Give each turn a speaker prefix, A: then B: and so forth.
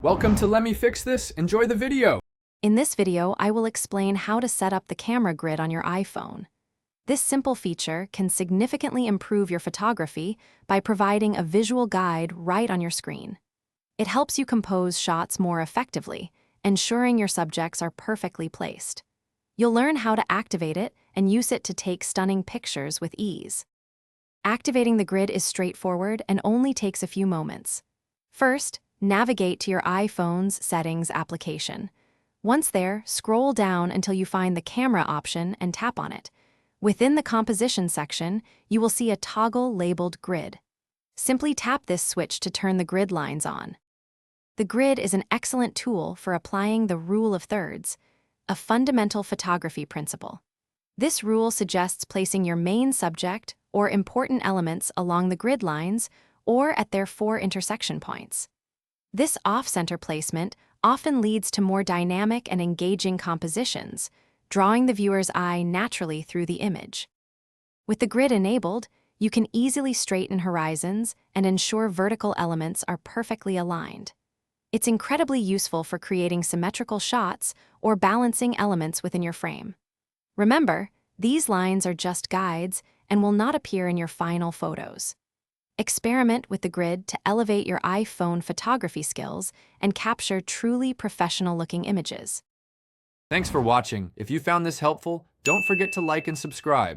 A: Welcome to Let Me Fix This. Enjoy the video.
B: In this video, I will explain how to set up the camera grid on your iPhone. This simple feature can significantly improve your photography by providing a visual guide right on your screen. It helps you compose shots more effectively, ensuring your subjects are perfectly placed. You'll learn how to activate it and use it to take stunning pictures with ease. Activating the grid is straightforward and only takes a few moments. First, navigate to your iPhone's Settings application. Once there, scroll down until you find the camera option and tap on it. Within the composition section, you will see a toggle labeled Grid. Simply tap this switch to turn the grid lines on. The grid is an excellent tool for applying the rule of thirds, a fundamental photography principle. This rule suggests placing your main subject or important elements along the grid lines or at their 4 intersection points. This off-center placement often leads to more dynamic and engaging compositions, drawing the viewer's eye naturally through the image. With the grid enabled, you can easily straighten horizons and ensure vertical elements are perfectly aligned. It's incredibly useful for creating symmetrical shots or balancing elements within your frame. Remember, these lines are just guides and will not appear in your final photos. Experiment with the grid to elevate your iPhone photography skills and capture truly professional-looking images.
A: Thanks for watching. If you found this helpful, don't forget to like and subscribe.